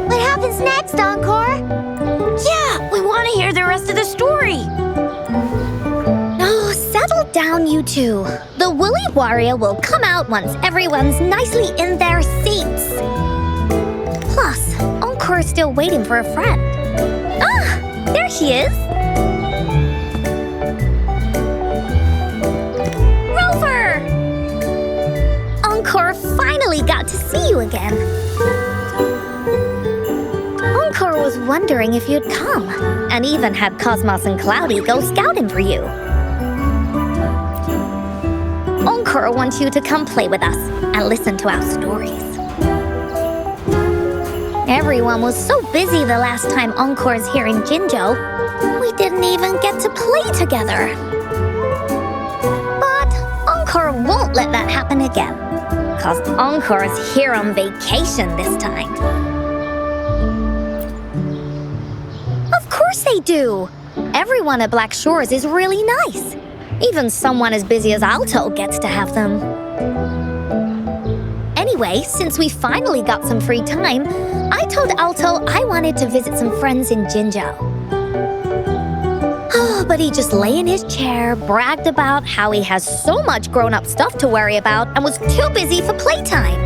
What happens next, Encore? Yeah, we want to hear the rest of the story. Oh, settle down, you two. The Woolly Warrior will come out once everyone's nicely in their seats. Plus, Encore's still waiting for a friend. Ah, there she is. Rover! Encore finally got to see you again. Encore was wondering if you'd come, and even had Cosmos and Cloudy go scouting for you. Encore wants you to come play with us and listen to our stories. Everyone was so busy the last time Encore's here in Jinzhou, we didn't even get to play together. But Encore won't let that happen again, 'cause Encore's here on vacation this time. Of course they do! Everyone at Black Shores is really nice. Even someone as busy as Alto gets to have them. Anyway, since we finally got some free time, I told Alto I wanted to visit some friends in Jinzhou. Oh, but he just lay in his chair, bragged about how he has so much grown-up stuff to worry about, and was too busy for playtime.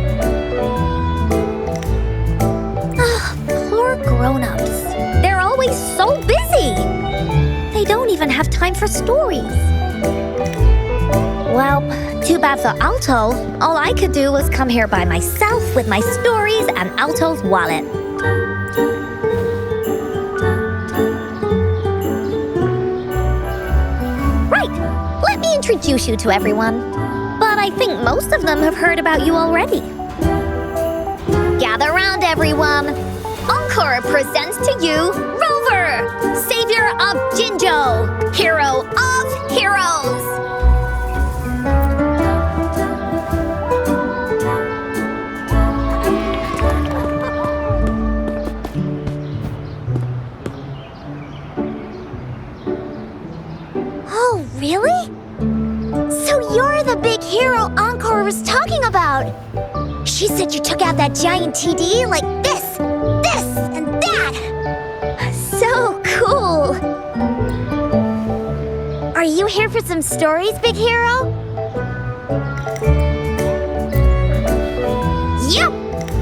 Oh, poor grown-ups. They're always so busy. They don't even have time for stories. Well, too bad for Alto. All I could do was come here by myself with my stories and Alto's wallet. Right, let me introduce you to everyone. But I think most of them have heard about you already. Gather round, everyone. Encore presents to you Rover, Savior of Jinzhou, Hero of Heroes. Oh, really? So you're the big hero Encore was talking about. She said you took out that giant TD like this, and that. So cool. Are you here for some stories, big hero? Yep!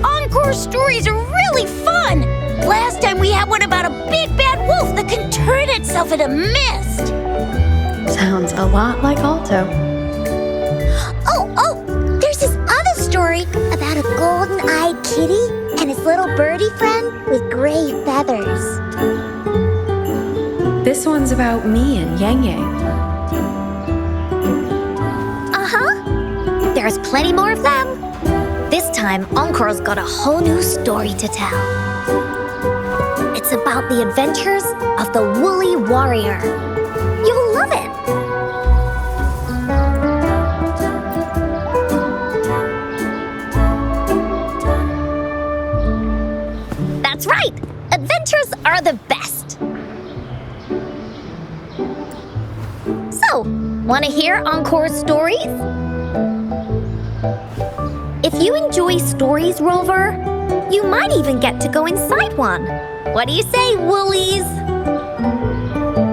Encore stories are really fun! Last time we had one about a big bad wolf that can turn itself into mist. Sounds a lot like Alto. Oh, there's this other story about a golden-eyed kitty and his little birdie friend with gray feathers. This one's about me and Yang Yang. Uh-huh. There's plenty more of them. This time, Encore's got a whole new story to tell. It's about the adventures of the Woolly Warrior. You'll love it. That's right! Adventures are the best! So, want to hear Encore's stories? If you enjoy stories, Rover, you might even get to go inside one. What do you say, Woolies?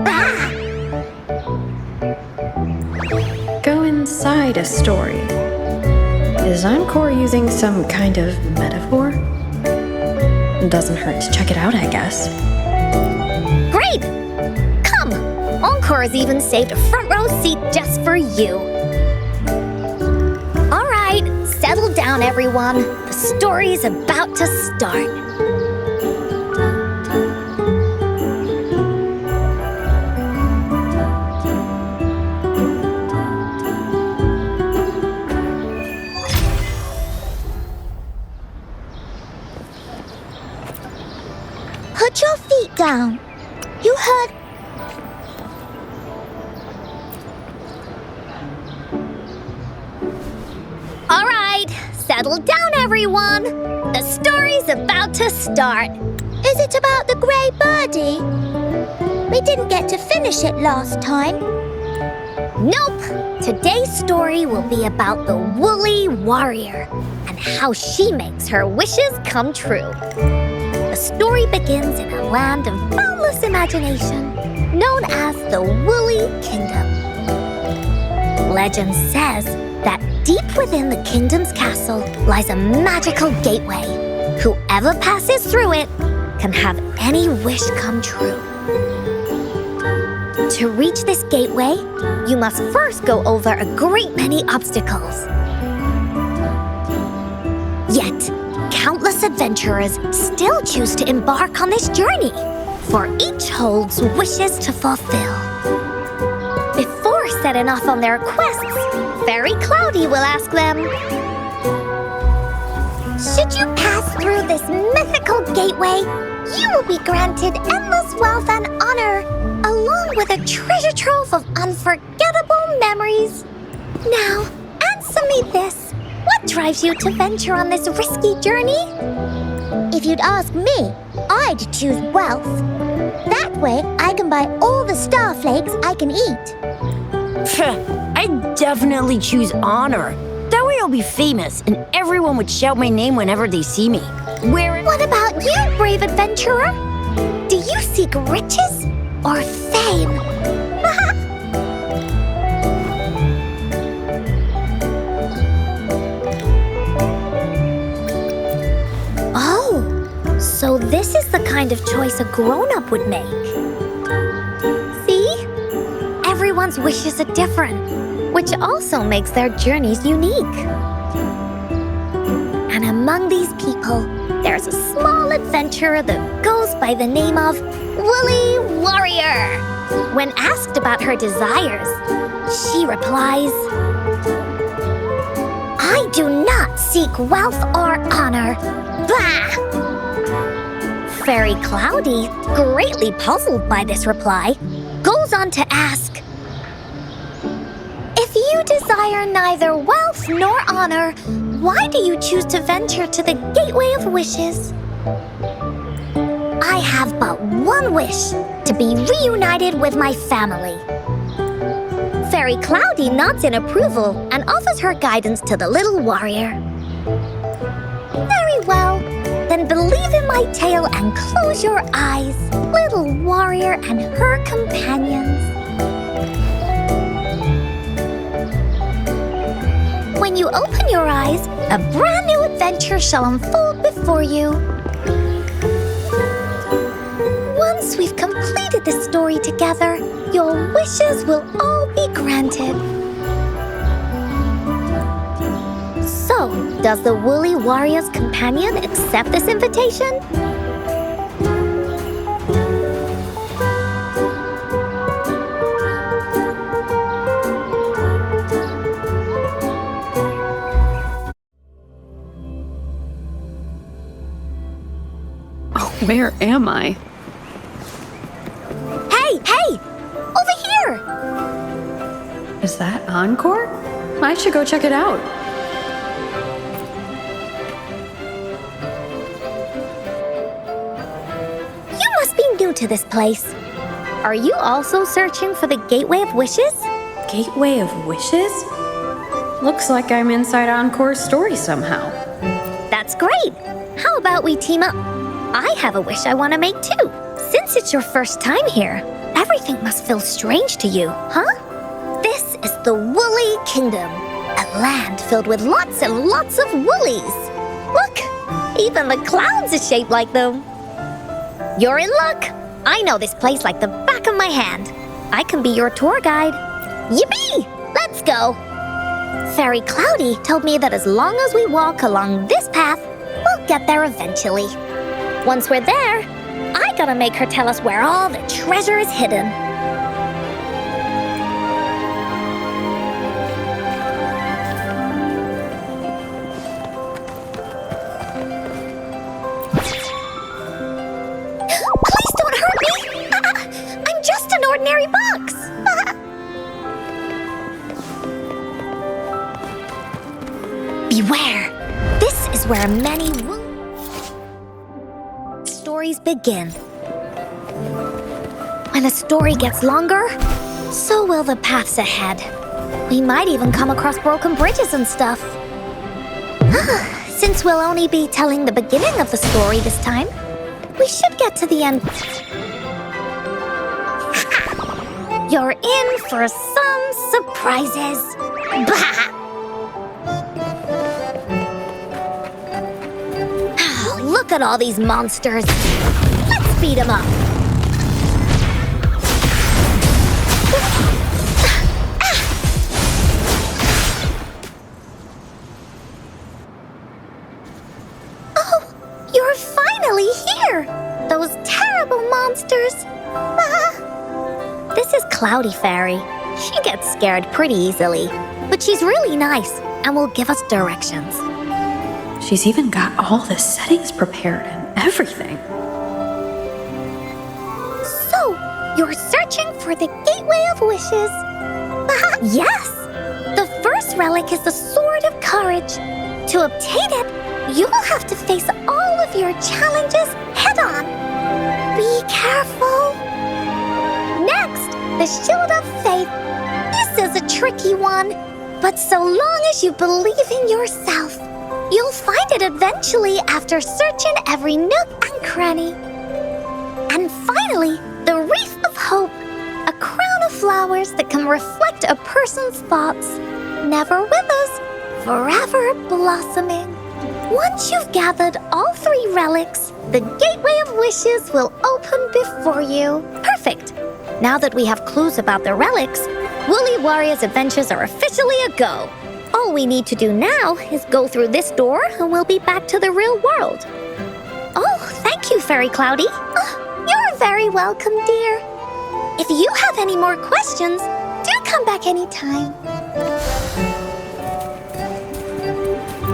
Ah! Go inside a story. Is Encore using some kind of metaphor? Doesn't hurt to check it out, I guess. Great! Come! Encore's even saved a front row seat just for you. All right, settle down, everyone. The story's about to start. Put your feet down. You heard... All right, settle down, everyone. The story's about to start. Is it about the gray birdie? We didn't get to finish it last time. Nope! Today's story will be about the Woolly Warrior and how she makes her wishes come true. The story begins in a land of boundless imagination known as the Woolly Kingdom. Legend says that deep within the kingdom's castle lies a magical gateway. Whoever passes through it can have any wish come true. To reach this gateway, you must first go over a great many obstacles. Yet, countless adventurers still choose to embark on this journey, for each holds wishes to fulfill. Before setting off on their quests, Fairy Cloudy will ask them, Should you pass through this mythical gateway, you will be granted endless wealth and honor, along with a treasure trove of unforgettable memories. Now, answer me this. What drives you to venture on this risky journey? If you'd ask me, I'd choose wealth. That way, I can buy all the starflakes I can eat. I'd definitely choose honor. That way I'll be famous and everyone would shout my name whenever they see me. What about you, brave adventurer? Do you seek riches or fame? Oh, so this is the kind of choice a grown-up would make. See? Everyone's wishes are different, which also makes their journeys unique. And among these people, there's a small adventurer that goes by the name of Woolly Warrior. When asked about her desires, she replies, I do not seek wealth or honor. Bah! Fairy Cloudy, greatly puzzled by this reply, goes on to ask, If you desire neither wealth nor honor, why do you choose to venture to the Gateway of Wishes? I have but one wish, to be reunited with my family. Fairy Cloudy nods in approval and offers her guidance to the little warrior. Very well, then believe in my tale and close your eyes, little warrior and her companions. When you open your eyes, a brand new adventure shall unfold before you. Once we've completed this story together, your wishes will all be granted. So, does the Woolly Warrior's companion accept this invitation? Where am I? Hey! Over here! Is that Encore? I should go check it out. You must be new to this place. Are you also searching for the Gateway of Wishes? Gateway of Wishes? Looks like I'm inside Encore's story somehow. That's great! How about we team up? I have a wish I want to make too. Since it's your first time here, everything must feel strange to you, huh? This is the Woolly Kingdom, a land filled with lots and lots of woolies. Look, even the clouds are shaped like them. You're in luck. I know this place like the back of my hand. I can be your tour guide. Yippee! Let's go! Fairy Cloudy told me that as long as we walk along this path, we'll get there eventually. Once we're there, I gotta make her tell us where all the treasure is hidden. Please don't hurt me! I'm just an ordinary box! Beware! This is where many stories begin. When the story gets longer, so will the paths ahead. We might even come across broken bridges and stuff. Since we'll only be telling the beginning of the story this time, we should get to the end. You're in for some surprises. Bah! Look at all these monsters. Let's beat them up. Oh, you're finally here. Those terrible monsters. This is Cloudy Fairy. She gets scared pretty easily, but she's really nice and will give us directions. She's even got all the settings prepared and everything. So, you're searching for the Gateway of Wishes. Yes! The first relic is the Sword of Courage. To obtain it, you will have to face all of your challenges head-on. Be careful. Next, the Shield of Faith. This is a tricky one, but so long as you believe in yourself, you'll find it eventually after searching every nook and cranny. And finally, the Wreath of Hope, a crown of flowers that can reflect a person's thoughts. Never withers, forever blossoming. Once you've gathered all 3 relics, the Gateway of Wishes will open before you. Perfect! Now that we have clues about the relics, Woolly Warrior's adventures are officially a go. All we need to do now is go through this door and we'll be back to the real world. Oh, thank you, Fairy Cloudy. Oh, you're very welcome, dear. If you have any more questions, do come back anytime.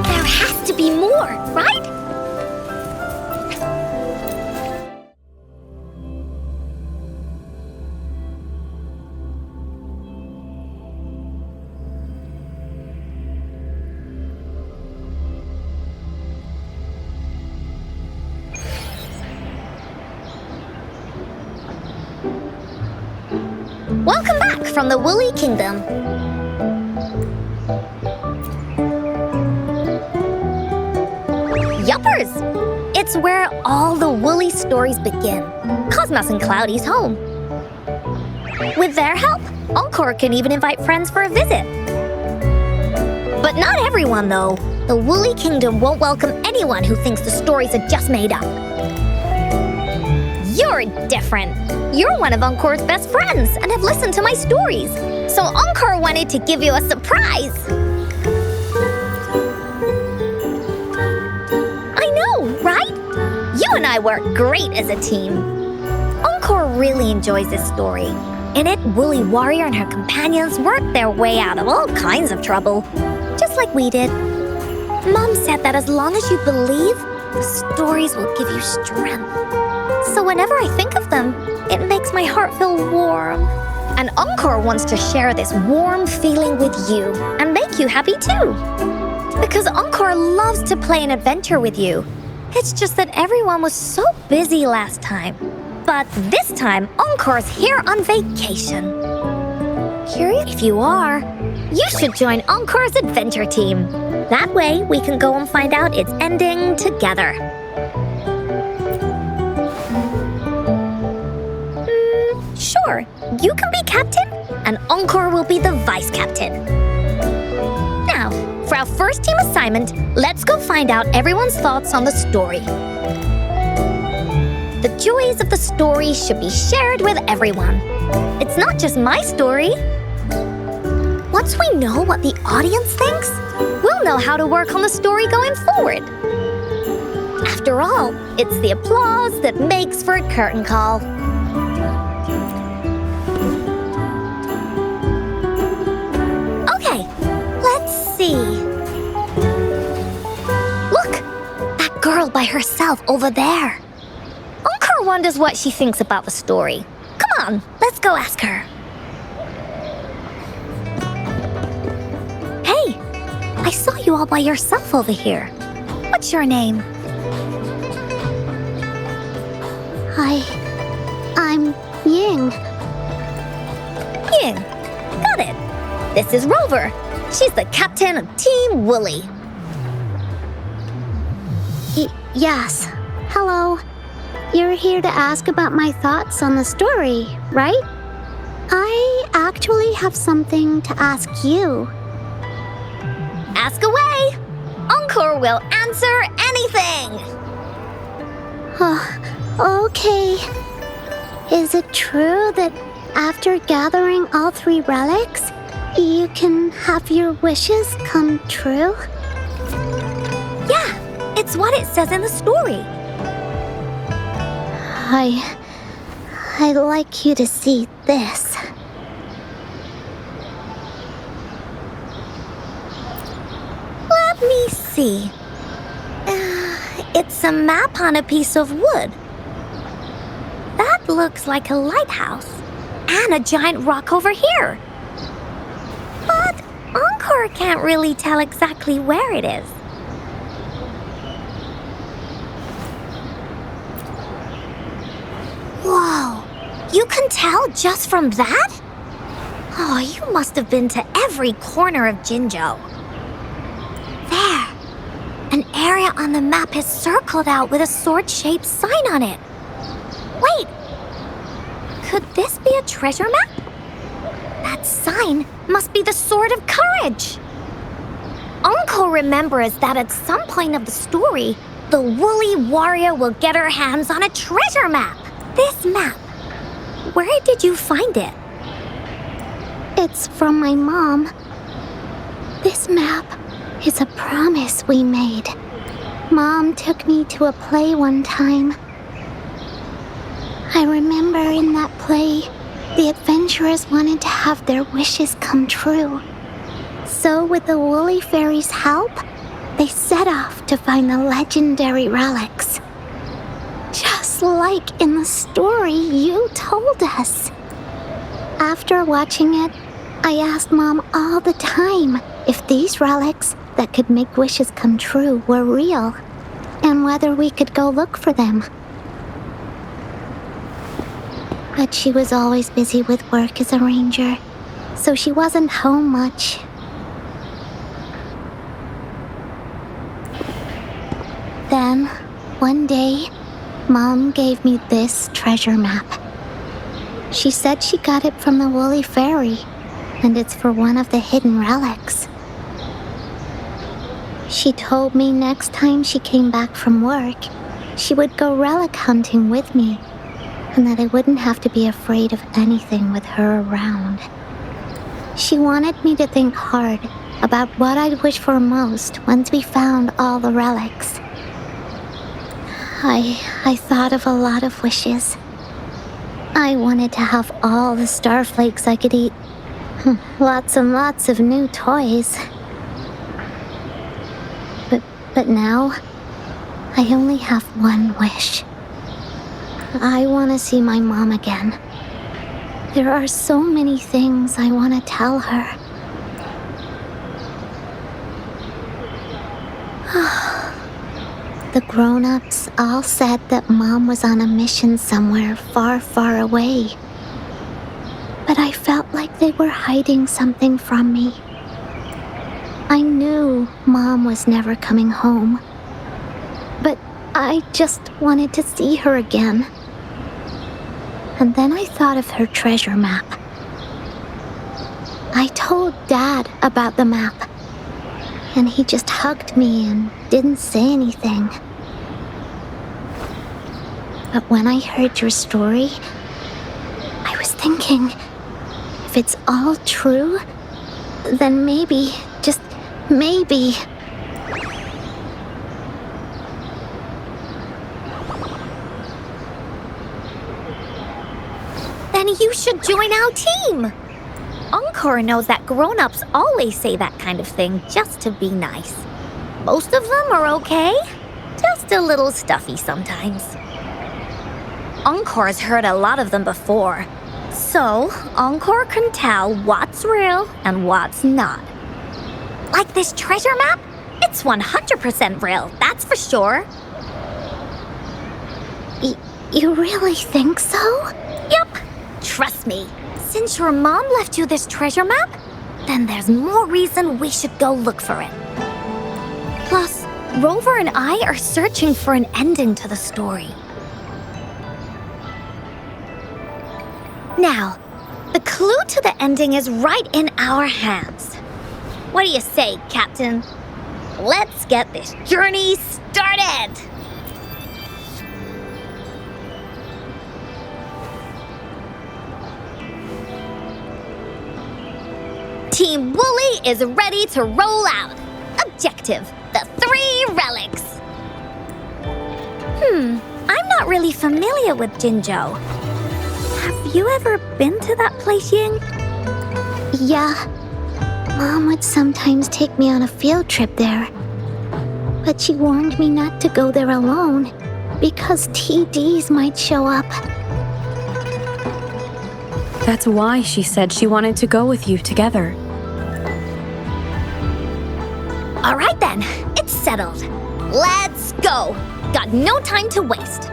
There has to be more, right? Welcome back from the Woolly Kingdom. Yuppers! It's where all the Woolly stories begin. Cosmos and Cloudy's home. With their help, Encore can even invite friends for a visit. But not everyone, though. The Woolly Kingdom won't welcome anyone who thinks the stories are just made up. You're different. You're one of Encore's best friends and have listened to my stories. So Encore wanted to give you a surprise. I know, right? You and I work great as a team. Encore really enjoys this story. In it, Woolly Warrior and her companions worked their way out of all kinds of trouble, just like we did. Mom said that as long as you believe, the stories will give you strength. So whenever I think of them, it makes my heart feel warm. And Encore wants to share this warm feeling with you and make you happy too. Because Encore loves to play an adventure with you. It's just that everyone was so busy last time. But this time, Encore's here on vacation. Curious? If you are, you should join Encore's adventure team. That way, we can go and find out its ending together. Sure, you can be captain, and Encore will be the vice captain. Now, for our first team assignment, let's go find out everyone's thoughts on the story. The joys of the story should be shared with everyone. It's not just my story. Once we know what the audience thinks, we'll know how to work on the story going forward. After all, it's the applause that makes for a curtain call. Okay, let's see. Look, that girl by herself over there. Encore wonders what she thinks about the story. Come on, let's go ask her. Hey, I saw you all by yourself over here. What's your name? I'm Ying. Got it. This is Rover. She's the captain of Team Woolly. Yes. Hello. You're here to ask about my thoughts on the story, right? I actually have something to ask you. Ask away. Encore will answer anything. Okay. Is it true that after gathering all 3 relics, you can have your wishes come true? Yeah, it's what it says in the story. I'd like you to see this. Let me see. It's a map on a piece of wood. That looks like a lighthouse. And a giant rock over here. But Encore can't really tell exactly where it is. Whoa, you can tell just from that? Oh, you must have been to every corner of Jinzhou. There, an area on the map is circled out with a sword-shaped sign on it. Wait, could this be a treasure map? That sign must be the Sword of Courage. Encore remembers that at some point of the story, the woolly warrior will get her hands on a treasure map. This map, where did you find it? It's from my mom. This map is a promise we made. Mom took me to a play one time. I remember in that play, the adventurers wanted to have their wishes come true. So with the Woolly Fairy's help, they set off to find the legendary relics. Just like in the story you told us. After watching it, I asked Mom all the time if these relics that could make wishes come true were real, and whether we could go look for them. But she was always busy with work as a ranger, so she wasn't home much. Then, one day, Mom gave me this treasure map. She said she got it from the Woolly Fairy, and it's for one of the hidden relics. She told me next time she came back from work, she would go relic hunting with me, and that I wouldn't have to be afraid of anything with her around. She wanted me to think hard about what I'd wish for most once we found all the relics. I thought of a lot of wishes. I wanted to have all the starflakes I could eat. Lots and lots of new toys. But now, I only have one wish. I want to see my mom again. There are so many things I want to tell her. The grown-ups all said that Mom was on a mission somewhere far, far away. But I felt like they were hiding something from me. I knew Mom was never coming home. But I just wanted to see her again. And then I thought of her treasure map. I told Dad about the map, and he just hugged me and didn't say anything. But when I heard your story, I was thinking, if it's all true, then maybe, just maybe, then you should join our team. Encore knows that grown-ups always say that kind of thing just to be nice. Most of them are okay, just a little stuffy sometimes. Encore's heard a lot of them before, so Encore can tell what's real and what's not. Like this treasure map, it's 100% real, that's for sure. You really think so? Yup, trust me. Since your mom left you this treasure map, then there's more reason we should go look for it. Plus, Rover and I are searching for an ending to the story. Now, the clue to the ending is right in our hands. What do you say, Captain? Let's get this journey started! Team Wooly is ready to roll out. Objective, the 3 relics. I'm not really familiar with Jinzhou. Have you ever been to that place, Ying? Yeah. Mom would sometimes take me on a field trip there. But she warned me not to go there alone, because TDs might show up. That's why she said she wanted to go with you together. All right then, it's settled. Let's go. Got no time to waste.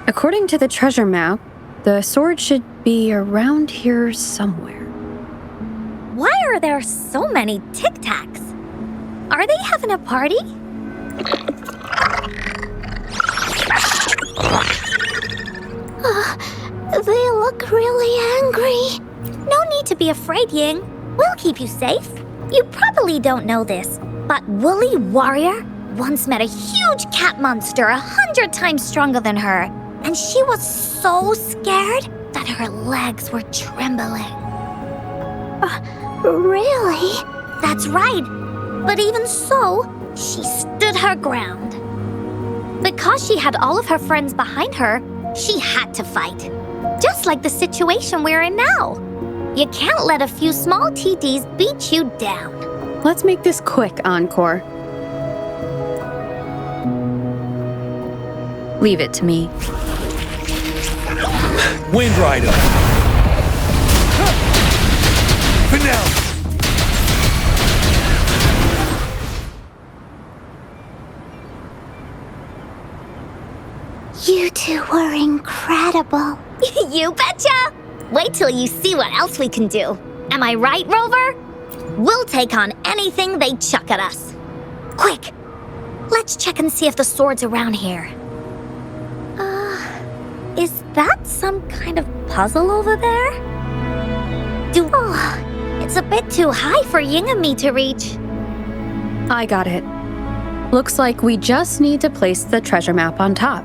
According to the treasure map, the sword should be around here somewhere. Why are there so many Tic Tacs? Are they having a party? They look really angry. No need to be afraid, Ying. We'll keep you safe. You probably don't know this, but Woolly Warrior once met a huge cat monster 100 times stronger than her, and she was so scared that her legs were trembling. Really? That's right. But even so, she stood her ground. Because she had all of her friends behind her, she had to fight. Just like the situation we're in now. You can't let a few small TDs beat you down. Let's make this quick, Encore. Leave it to me. Wind Rider! Finale! You two were incredible. You betcha! Wait till you see what else we can do. Am I right, Rover? We'll take on anything they chuck at us. Quick! Let's check and see if the sword's around here. Is that some kind of puzzle over there? It's a bit too high for Ying and me to reach. I got it. Looks like we just need to place the treasure map on top.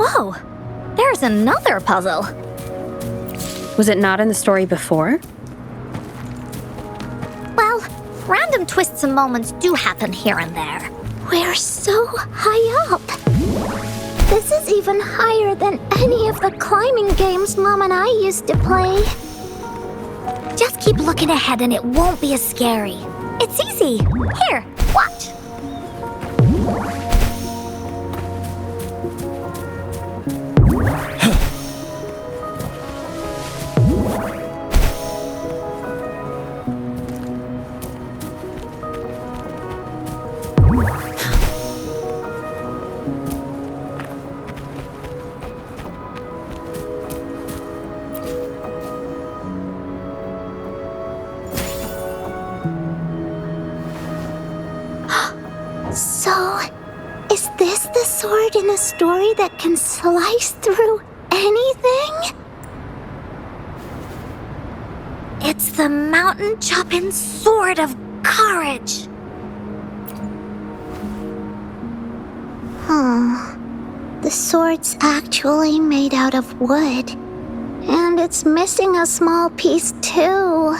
Whoa, there's another puzzle. Was it not in the story before? Well, random twists and moments do happen here and there. We're so high up. This is even higher than any of the climbing games Mom and I used to play. Just keep looking ahead and it won't be as scary. It's easy. Here, watch. So, is this the sword in the story that can slice through anything? It's The mountain-chopping sword of courage. The sword's actually made out of wood. And it's missing a small piece too.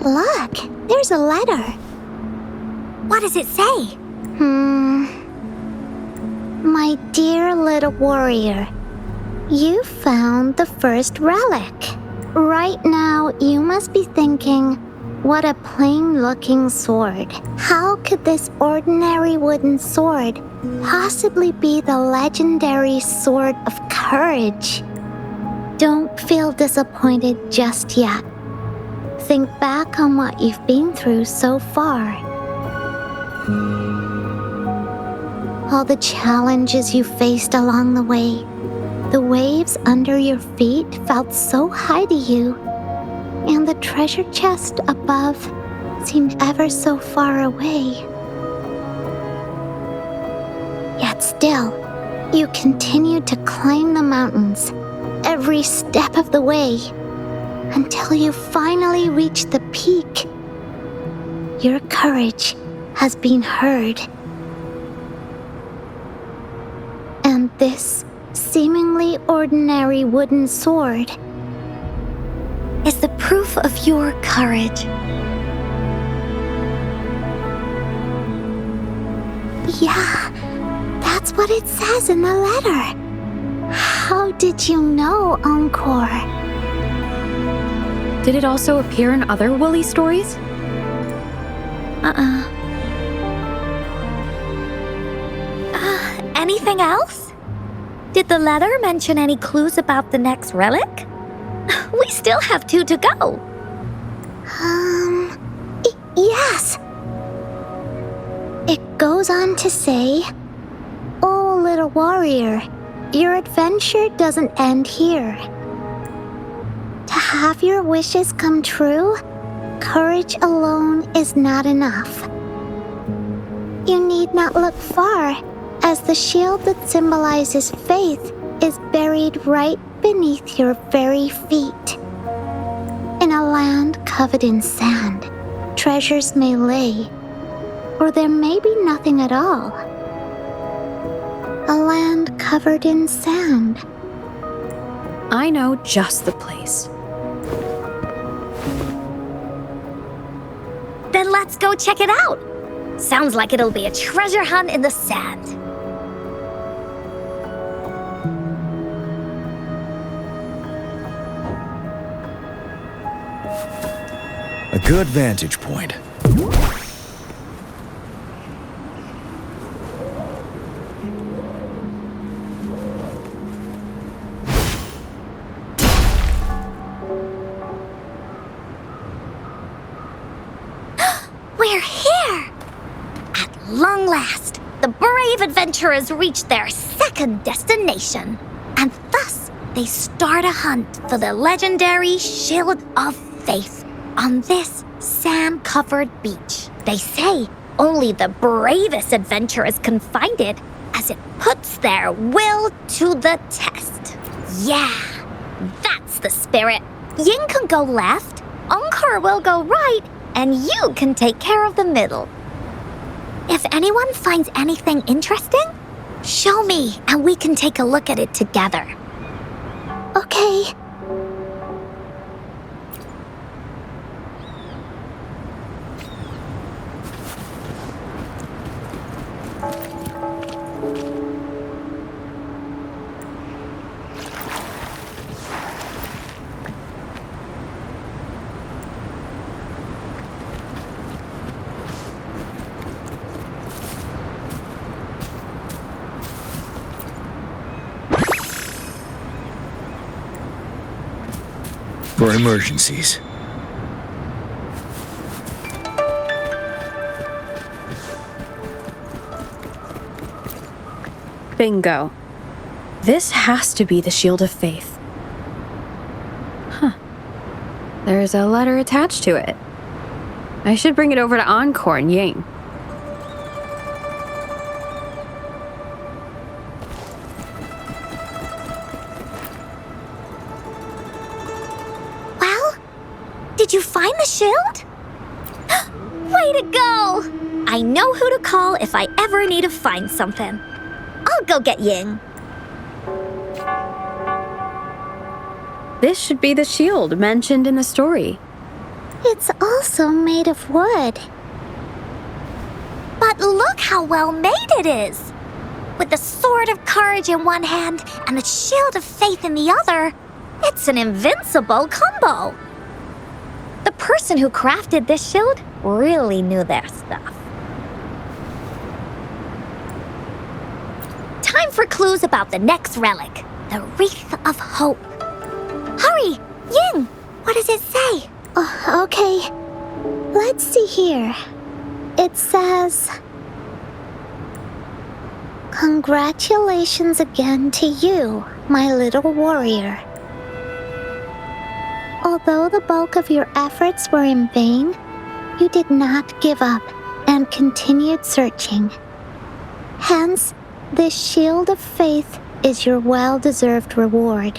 Look, there's a letter. What does it say? My dear little warrior, you found the first relic. Right now, you must be thinking, what a plain-looking sword. How could this ordinary wooden sword possibly be the legendary sword of courage? Don't feel disappointed just yet. Think back on what you've been through so far. All the challenges you faced along the way. The waves under your feet felt so high to you, and the treasure chest above seemed ever so far away. Yet still, you continued to climb the mountains every step of the way until you finally reached the peak. Your courage has been heard. And this seemingly ordinary wooden sword Is the proof of your courage. Yeah, that's what it says in the letter. How did you know, Encore? Did it also appear in other woolly stories? Anything else? Did the letter mention any clues about the next relic? We still have 2 to go. Yes. It goes on to say, "Oh, little warrior, your adventure doesn't end here. To have your wishes come true, courage alone is not enough. You need not look far, as the shield that symbolizes faith is buried right beneath your very feet. In a land covered in sand, treasures may lay, or there may be nothing at all. A land covered in sand." I know just the place. Then let's go check it out. Sounds like it'll be a treasure hunt in the sand. A good vantage point. We're here! At long last, the brave adventurers reached their second destination. And thus, they start a hunt for the legendary Shield of Faith on this sand-covered beach. They say only the bravest adventurers can find it, as it puts their will to the test. Yeah, that's the spirit. Ying can go left, Encore will go right, and you can take care of the middle. If anyone finds anything interesting, show me and we can take a look at it together. Okay. For emergencies. Bingo. This has to be the Shield of Faith. Huh. There's a letter attached to it. I should bring it over to Encore and Ying. Well, shield? Way to go! I know who to call if I ever need to find something. I'll go get Ying. This should be the shield mentioned in the story. It's also made of wood. But look how well made it is! With the sword of courage in one hand and the shield of faith in the other, it's an invincible combo. The person who crafted this shield really knew their stuff. Time for clues about the next relic, the Wreath of Hope. Hurry! Ying! What does it say? Oh, okay. Let's see here. It says, "Congratulations again to you, my little warrior. Although the bulk of your efforts were in vain, you did not give up and continued searching. Hence, this shield of faith is your well-deserved reward.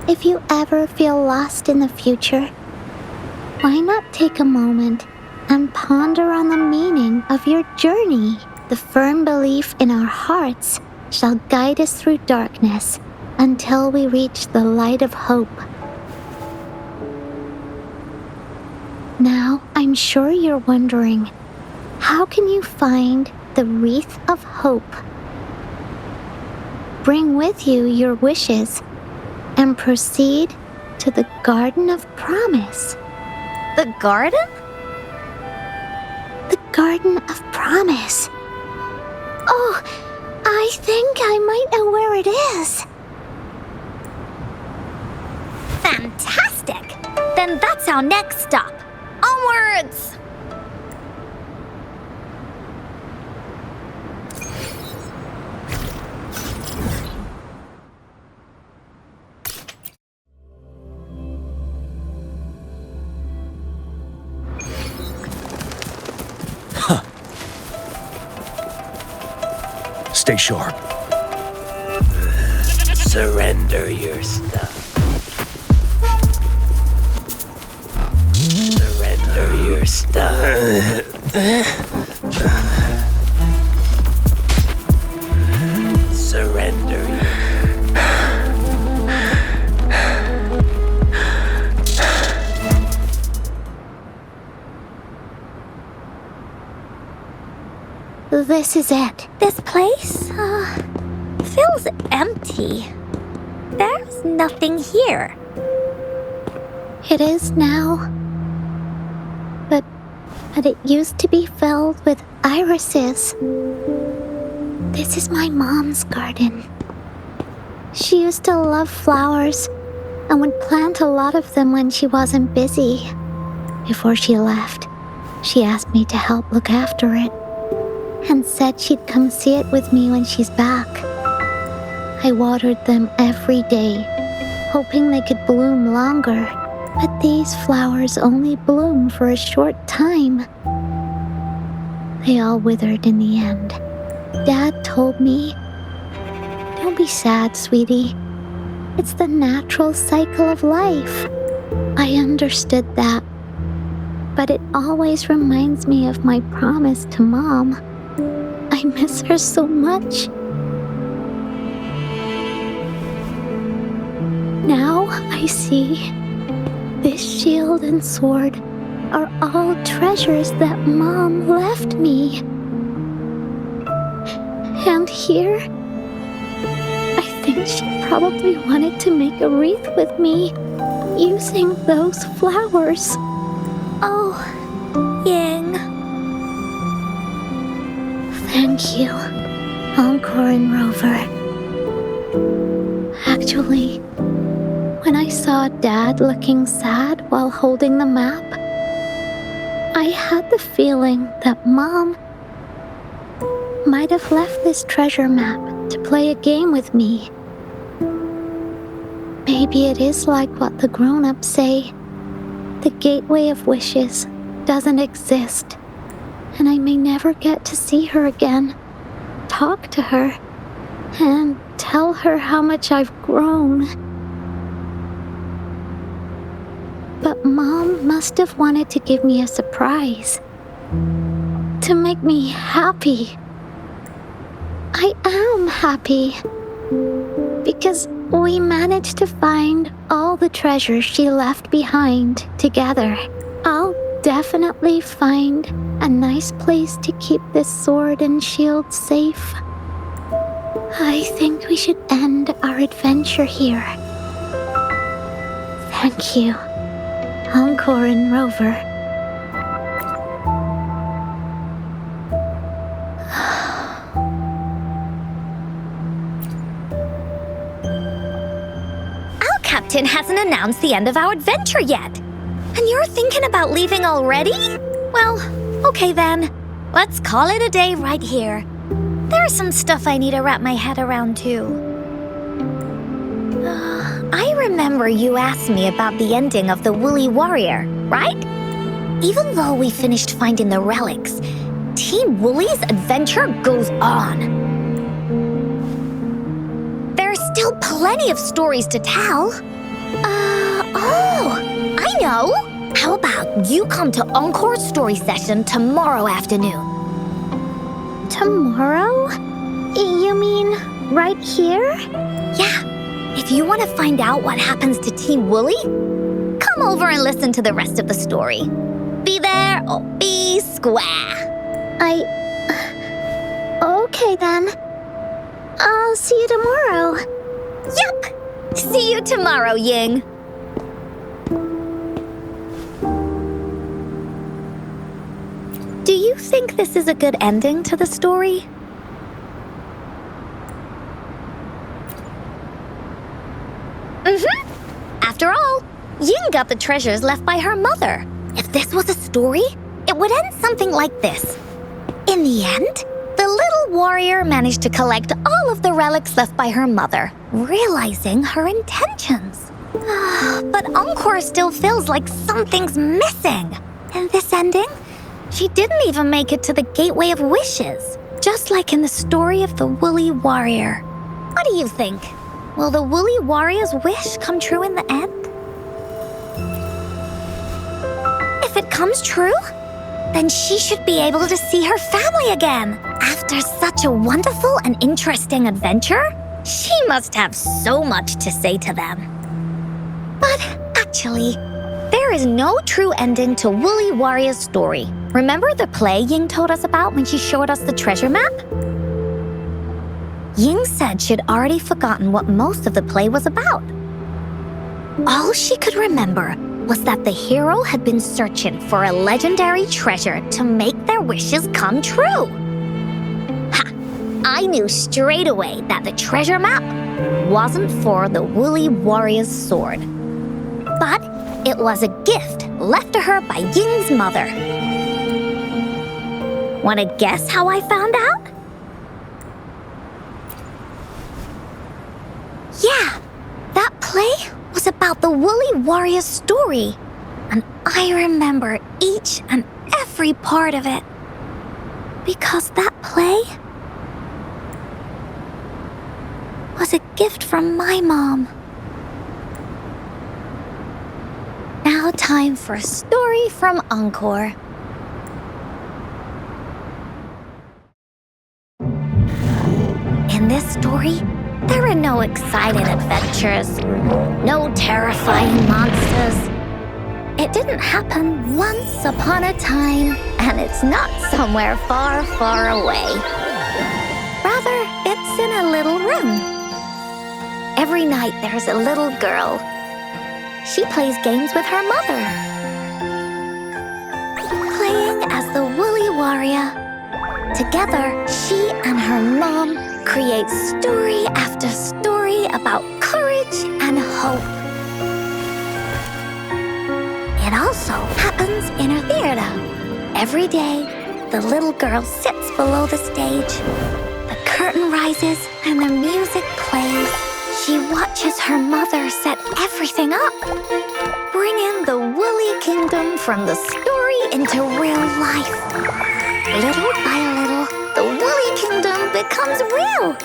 If you ever feel lost in the future, why not take a moment and ponder on the meaning of your journey? The firm belief in our hearts shall guide us through darkness until we reach the light of hope." Now, I'm sure you're wondering, how can you find the Wreath of Hope? Bring with you your wishes and proceed to the Garden of Promise. The garden? The Garden of Promise. Oh, I think I might know where it is. Fantastic! Then that's our next stop. Onwards! Stay sharp. Surrender your stuff. Surrender your stuff. Surrender your... This is it. This place, feels empty. There's nothing here. It is now. But it used to be filled with irises. This is my mom's garden. She used to love flowers and would plant a lot of them when she wasn't busy. Before she left, she asked me to help look after it and said she'd come see it with me when she's back. I watered them every day, hoping they could bloom longer, but these flowers only bloom for a short time. They all withered in the end. Dad told me, "Don't be sad, sweetie. It's the natural cycle of life." I understood that, but it always reminds me of my promise to Mom. I miss her so much. Now I see this shield and sword are all treasures that Mom left me. And here, I think she probably wanted to make a wreath with me using those flowers. Oh, Ying. Thank you, Encore and Rover. Actually, when I saw Dad looking sad while holding the map, I had the feeling that Mom might have left this treasure map to play a game with me. Maybe it is like what the grown-ups say. The gateway of wishes doesn't exist, and I may never get to see her again, talk to her, and tell her how much I've grown. But Mom must have wanted to give me a surprise. To make me happy. I am happy. Because we managed to find all the treasures she left behind together. I'll definitely find a nice place to keep this sword and shield safe. I think we should end our adventure here. Thank you, Encore and Rover. Our captain hasn't announced the end of our adventure yet. And you're thinking about leaving already? Well, okay then. Let's call it a day right here. There's some stuff I need to wrap my head around too. I remember you asked me about the ending of the Woolly Warrior, right? Even though we finished finding the relics, Team Woolly's adventure goes on. There's still plenty of stories to tell. I know! How about you come to Encore's story session tomorrow afternoon? Tomorrow? You mean right here? Yeah. If you want to find out what happens to Team Woolly, come over and listen to the rest of the story. Be there or be square. Okay then. I'll see you tomorrow. Yup! See you tomorrow, Ying. Do you think this is a good ending to the story? After all, Ying got the treasures left by her mother. If this was a story, it would end something like this. In the end, the little warrior managed to collect all of the relics left by her mother, realizing her intentions. But Encore still feels like something's missing. In this ending, she didn't even make it to the Gateway of Wishes, just like in the story of the Woolly Warrior. What do you think? Will the Woolly Warrior's wish come true in the end? If it comes true, then she should be able to see her family again. After such a wonderful and interesting adventure, she must have so much to say to them. But actually, there is no true ending to Woolly Warrior's story. Remember the play Ying told us about when she showed us the treasure map? Ying said she'd already forgotten what most of the play was about. All she could remember was that the hero had been searching for a legendary treasure to make their wishes come true. Ha! I knew straight away that the treasure map wasn't for the Woolly Warrior's sword. But it was a gift left to her by Ying's mother. Want to guess how I found out? Yeah, that play was about the Woolly Warrior's story, and I remember each and every part of it. Because that play was a gift from my mom. Now time for a story from Encore. In this story, there are no exciting adventures, no terrifying monsters. It didn't happen once upon a time, and it's not somewhere far, far away. Rather, it's in a little room. Every night there's a little girl. She plays games with her mother. Playing as the Woolly Warrior. Together, she and her mom create story after story about courage and hope. It also happens in her theater. Every day, the little girl sits below the stage. The curtain rises and the music plays. She watches her mother set everything up, bringing the Woolly Kingdom from the story into real life. Little by little, the Woolly Kingdom becomes real,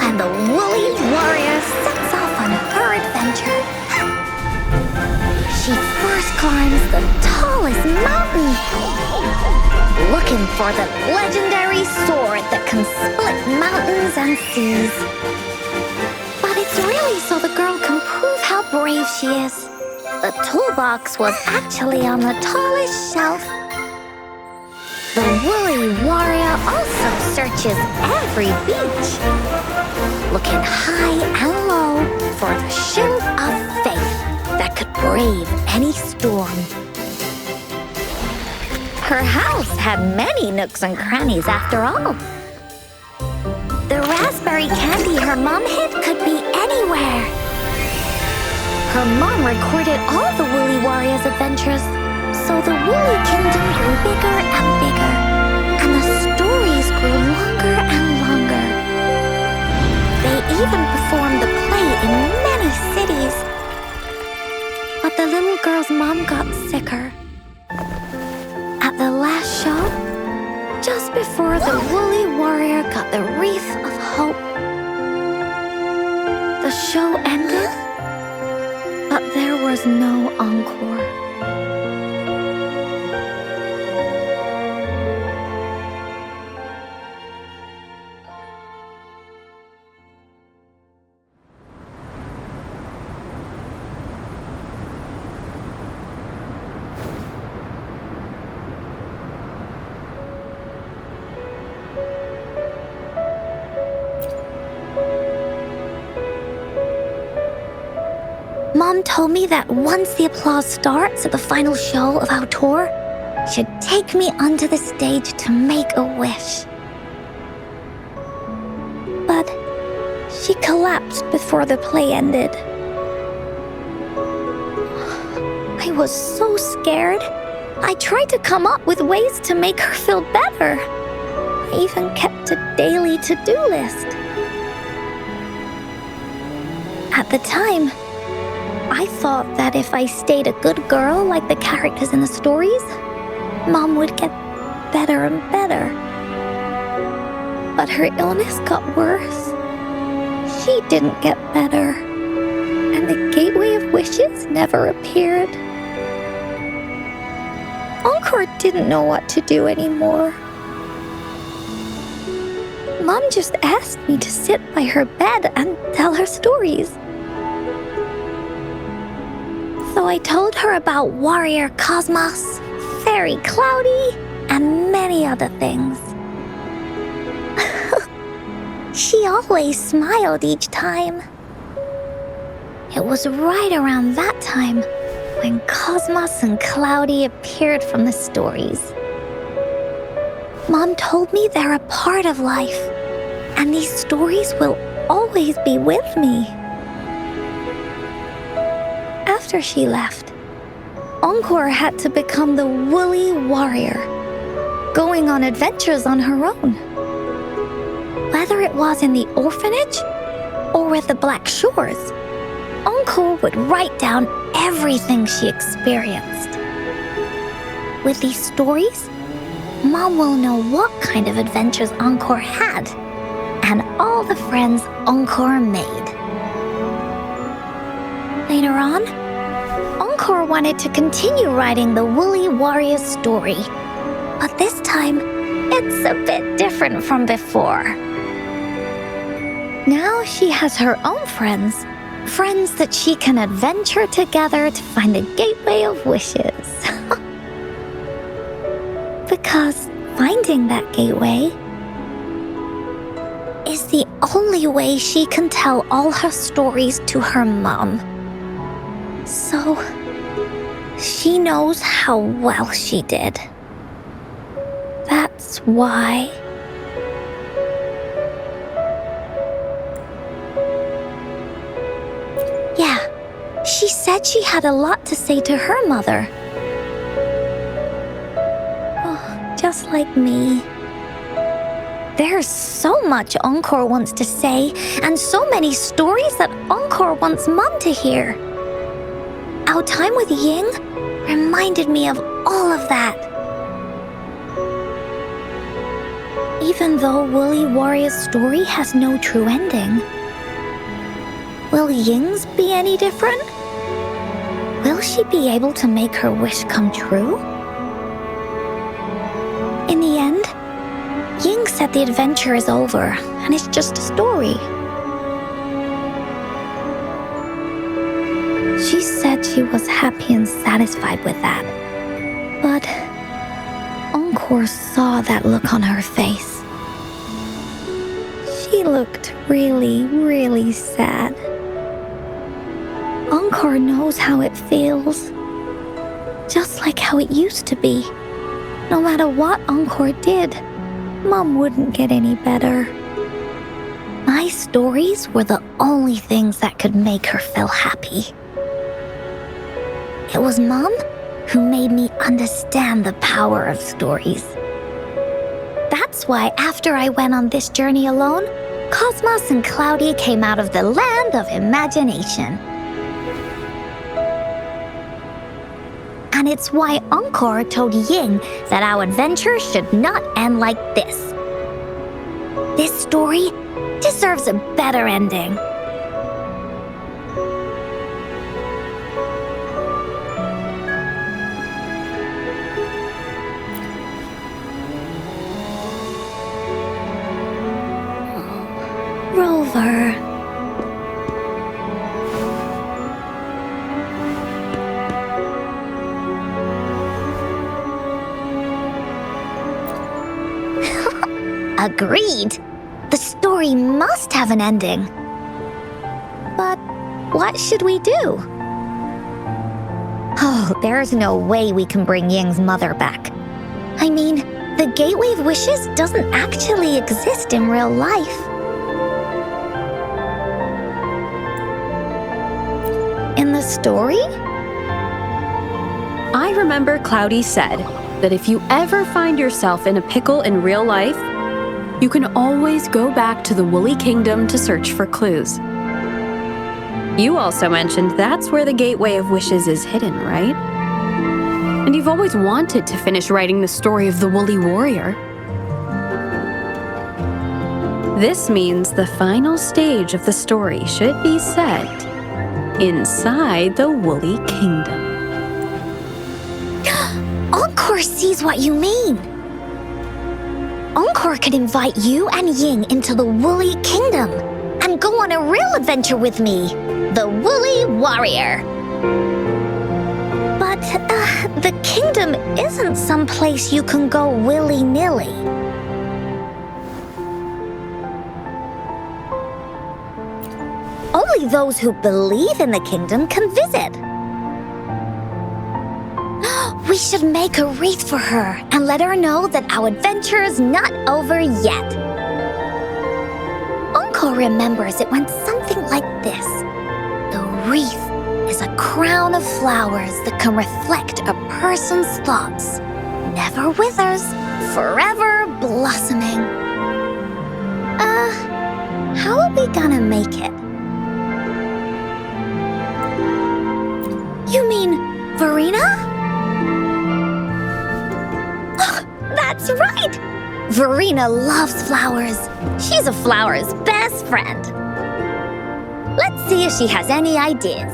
and the Woolly Warrior sets off on her adventure. she first climbs the tallest mountain, looking for the legendary sword that can split mountains and seas. But it's really so the girl can prove how brave she is. The toolbox was actually on the tallest shelf. The woolly warrior also searches every beach, looking high and low for the shield of faith that could brave any storm. Her house had many nooks and crannies after all. The raspberry candy her mom hid could be anywhere. Her mom recorded all the Woolly Warrior's adventures, so the Woolly Kingdom grew bigger and bigger, and the stories grew longer and longer. They even performed the play in many cities. But the little girl's mom got sicker. At the last show, just before the Woolly Warrior got the Wreath of Hope, the show ended, but there was no encore. Mom told me that once the applause starts at the final show of our tour, she'd take me onto the stage to make a wish. But she collapsed before the play ended. I was so scared. I tried to come up with ways to make her feel better. I even kept a daily to-do list. At the time, I thought that if I stayed a good girl like the characters in the stories, Mom would get better and better. But her illness got worse. She didn't get better, and the Gateway of Wishes never appeared. Encore didn't know what to do anymore. Mom just asked me to sit by her bed and tell her stories. So I told her about Warrior Cosmos, Fairy Cloudy, and many other things. She always smiled each time. It was right around that time when Cosmos and Cloudy appeared from the stories. Mom told me they're a part of life, and these stories will always be with me. After she left, Encore had to become the Woolly Warrior, going on adventures on her own. Whether it was in the orphanage or with the Black Shores, Encore would write down everything she experienced. With these stories, Mom will know what kind of adventures Encore had and all the friends Encore made. Later on, Encore wanted to continue writing the Woolly Warrior's story, but this time, it's a bit different from before. Now she has her own friends that she can adventure together to find the Gateway of Wishes. Because finding that gateway is the only way she can tell all her stories to her mom. So, she knows how well she did. That's why. Yeah, she said she had a lot to say to her mother. Oh, just like me. There's so much Encore wants to say, and so many stories that Encore wants Mom to hear. Our time with Ying reminded me of all of that. Even though Woolly Warrior's story has no true ending, will Ying's be any different? Will she be able to make her wish come true? In the end, Ying said the adventure is over and it's just a story. She said she was happy and satisfied with that. But Encore saw that look on her face. She looked really, really sad. Encore knows how it feels. Just like how it used to be. No matter what Encore did, Mom wouldn't get any better. My stories were the only things that could make her feel happy. It was Mom who made me understand the power of stories. That's why after I went on this journey alone, Cosmos and Cloudy came out of the land of imagination. And it's why Encore told Ying that our adventure should not end like this. This story deserves a better ending. Rover. Agreed. The story must have an ending. But what should we do? Oh, there's no way we can bring Ying's mother back. I mean, the Gateway of Wishes doesn't actually exist in real life. In the story? I remember Cloudy said that if you ever find yourself in a pickle in real life, you can always go back to the Woolly Kingdom to search for clues. You also mentioned that's where the Gateway of Wishes is hidden, right? And you've always wanted to finish writing the story of the Woolly Warrior. This means the final stage of the story should be set inside the Woolly Kingdom. Encore sees what you mean. Encore could invite you and Ying into the Woolly Kingdom and go on a real adventure with me, the Woolly Warrior. But the kingdom isn't some place you can go willy-nilly. Only those who believe in the kingdom can visit. We should make a wreath for her and let her know that our adventure is not over yet. Encore remembers it went something like this. The wreath is a crown of flowers that can reflect a person's thoughts. Never withers, forever blossoming. How are we gonna make it? You mean Verena? That's right! Verena loves flowers. She's a flower's best friend. Let's see if she has any ideas.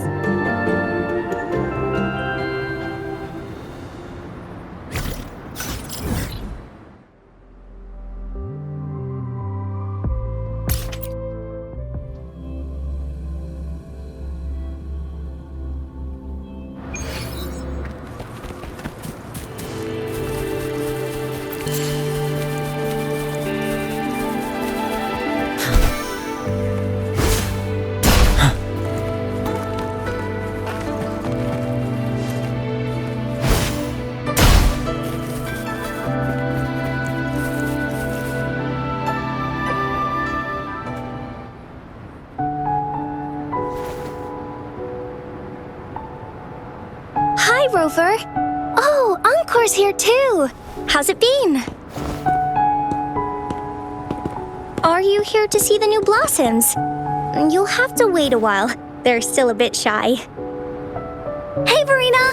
Hi, Rover. Oh, Encore's here too. How's it been? Are you here to see the new blossoms? You'll have to wait a while. They're still a bit shy. Hey, Verena.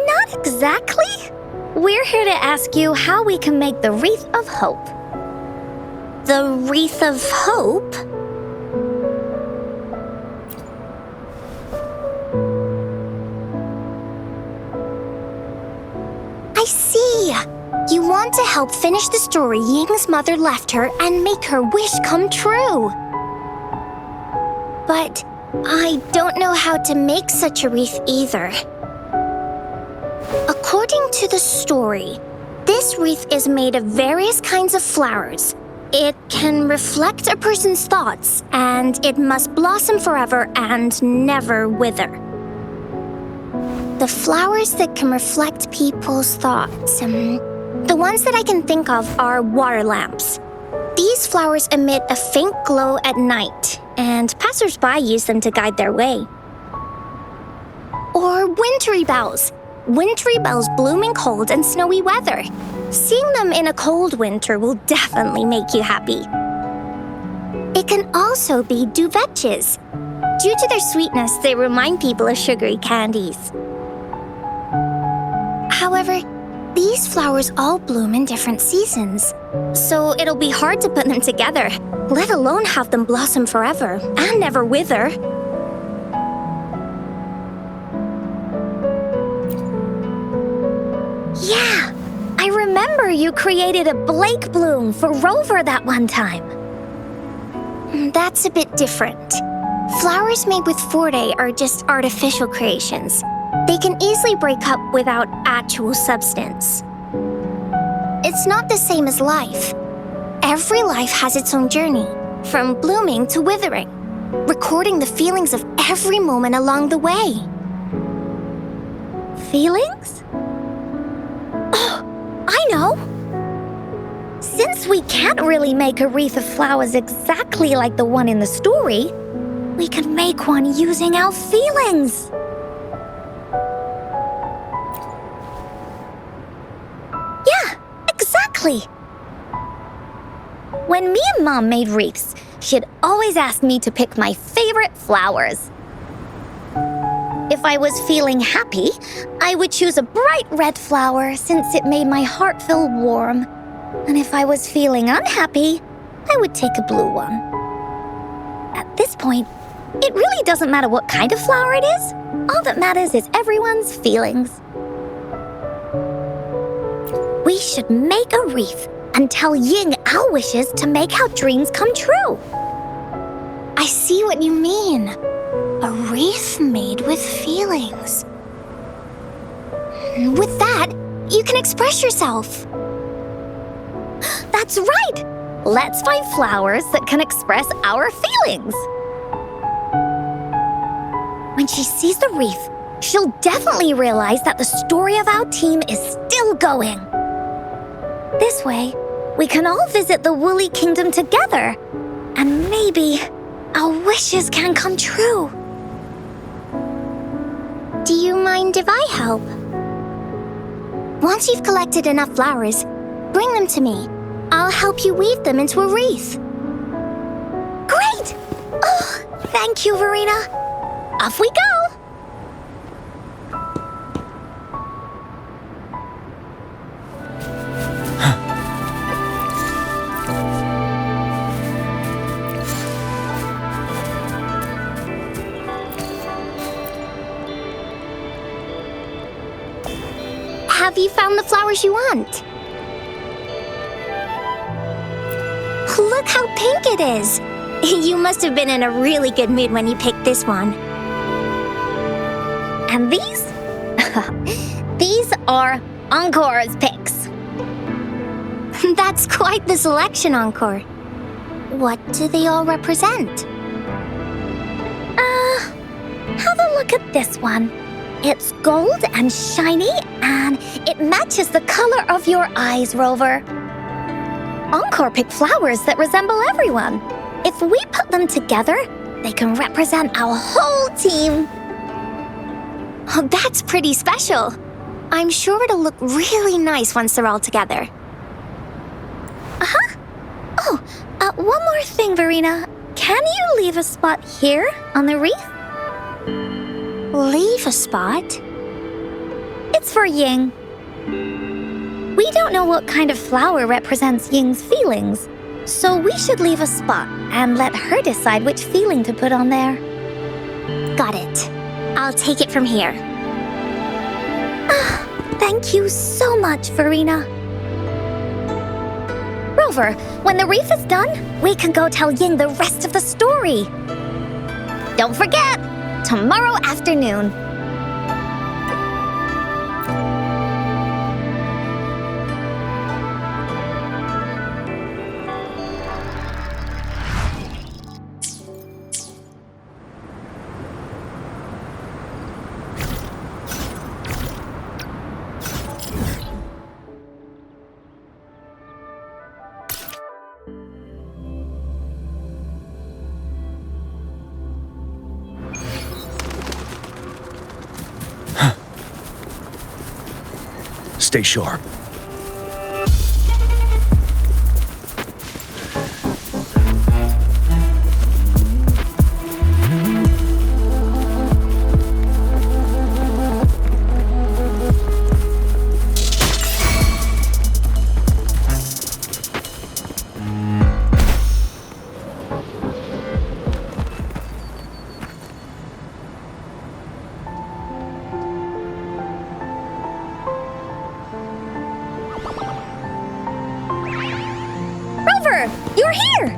Not exactly. We're here to ask you how we can make the Wreath of Hope. The Wreath of Hope? see. You want to help finish the story Ying's mother left her and make her wish come true. But I don't know how to make such a wreath either. According to the story, this wreath is made of various kinds of flowers. It can reflect a person's thoughts, and it must blossom forever and never wither. The flowers that can reflect people's thoughts, the ones that I can think of are water lamps. These flowers emit a faint glow at night, and passers-by use them to guide their way. Or wintry bells. Wintry bells bloom in cold and snowy weather. Seeing them in a cold winter will definitely make you happy. It can also be duvetches. Due to their sweetness, they remind people of sugary candies. However, these flowers all bloom in different seasons, so it'll be hard to put them together, let alone have them blossom forever and never wither. Yeah, I remember you created a Blake bloom for Rover that one time. That's a bit different. Flowers made with Forte are just artificial creations. They can easily break up without actual substance. It's not the same as life. Every life has its own journey, from blooming to withering, recording the feelings of every moment along the way. Feelings? Oh, I know! Since we can't really make a wreath of flowers exactly like the one in the story, we can make one using our feelings. Yeah, exactly. When me and Mom made wreaths, she'd always ask me to pick my favorite flowers. If I was feeling happy, I would choose a bright red flower since it made my heart feel warm. And if I was feeling unhappy, I would take a blue one. At this point, it really doesn't matter what kind of flower it is. All that matters is everyone's feelings. We should make a wreath and tell Ying our wishes to make our dreams come true. I see what you mean. A wreath made with feelings. With that, you can express yourself. That's right! Let's find flowers that can express our feelings. When she sees the wreath, she'll definitely realize that the story of our team is still going. This way, we can all visit the Woolly Kingdom together, and maybe our wishes can come true. Do you mind if I help? Once you've collected enough flowers, bring them to me. I'll help you weave them into a wreath. Great! Oh, thank you, Verena. Off we go! Have you found the flowers you want? Look how pink it is! You must have been in a really good mood when you picked this one. And these? These are Encore's picks. That's quite the selection, Encore. What do they all represent? Have a look at this one. It's gold and shiny, and it matches the color of your eyes, Rover. Encore picked flowers that resemble everyone. If we put them together, they can represent our whole team. Oh, that's pretty special. I'm sure it'll look really nice once they're all together. Oh, one more thing, Verena. Can you leave a spot here on the wreath? Leave a spot? It's for Ying. We don't know what kind of flower represents Ying's feelings, so we should leave a spot and let her decide which feeling to put on there. Got it. I'll take it from here. Thank you so much, Farina. Rover, when the reef is done, we can go tell Ying the rest of the story. Don't forget, tomorrow afternoon. Stay sharp. You're here!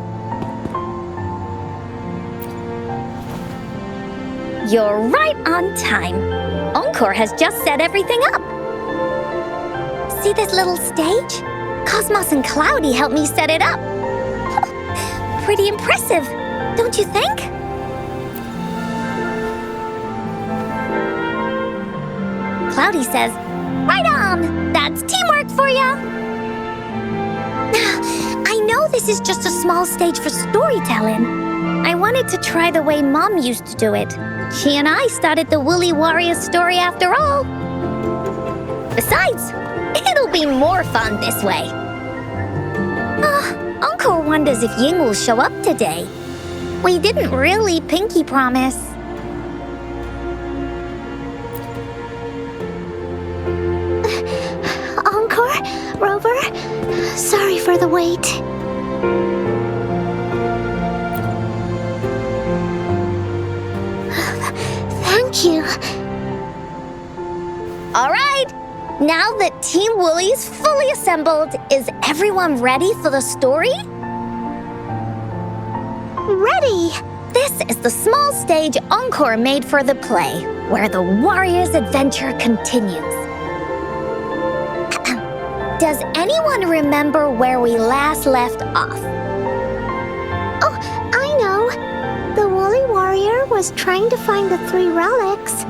You're right on time. Encore has just set everything up. See this little stage? Cosmos and Cloudy helped me set it up. Pretty impressive, don't you think? Cloudy says, right on! That's teamwork for ya! I know this is just a small stage for storytelling. I wanted to try the way Mom used to do it. She and I started the Woolly Warriors story after all. Besides, it'll be more fun this way. Encore wonders if Ying will show up today. We didn't really pinky promise. Encore, Rover, sorry for the wait. Thank you. All right, now that Team Woolly's fully assembled, is everyone ready for the story? Ready! This is the small stage Encore made for the play, where the warrior's adventure continues. Does anyone remember where we last left off? Oh, I know. The Woolly Warrior was trying to find the 3 relics,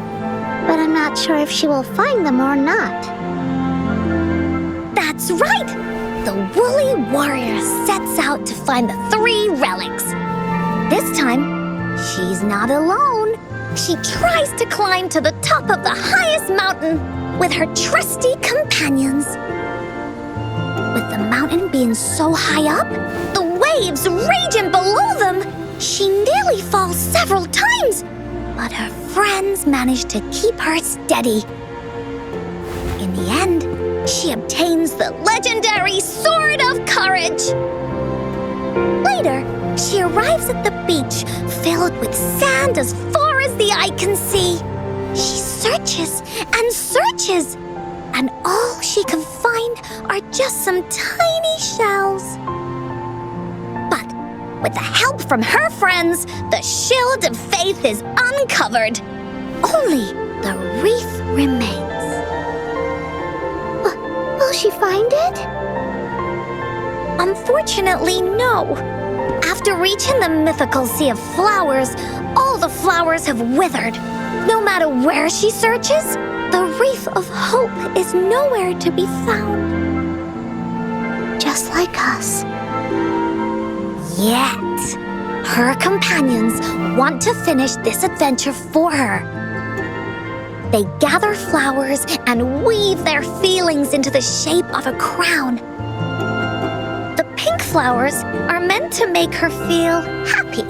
but I'm not sure if she will find them or not. That's right! The Woolly Warrior sets out to find the 3 relics. This time, she's not alone. She tries to climb to the top of the highest mountain with her trusty companions. With the mountain being so high up, the waves raging below them, she nearly falls several times, but her friends manage to keep her steady. In the end, she obtains the legendary Sword of Courage. Later, she arrives at the beach filled with sand as far as the eye can see. She searches and searches, and all she can find are just some tiny shells. But with the help from her friends, the Shield of Faith is uncovered. Only the wreath remains. Will she find it? Unfortunately, no. After reaching the mythical Sea of Flowers, all the flowers have withered. No matter where she searches, the Wreath of Hope is nowhere to be found. Just like us. Yet, her companions want to finish this adventure for her. They gather flowers and weave their feelings into the shape of a crown. The pink flowers are meant to make her feel happy.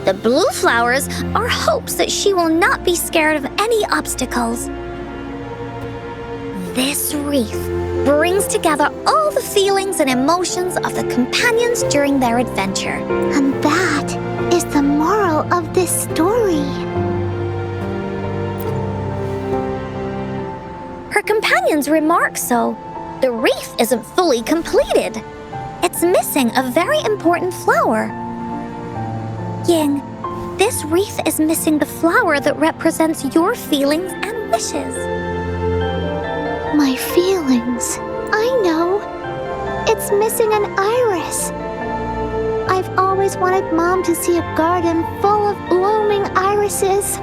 The blue flowers are hopes that she will not be scared of any obstacles. This wreath brings together all the feelings and emotions of the companions during their adventure. And that is the moral of this story. Her Her companions remark so. The wreath isn't fully completed. It's missing a very important flower. Ying, this wreath is missing the flower that represents your feelings and wishes. My feelings. I know. It's missing an iris. I've always wanted Mom to see a garden full of blooming irises.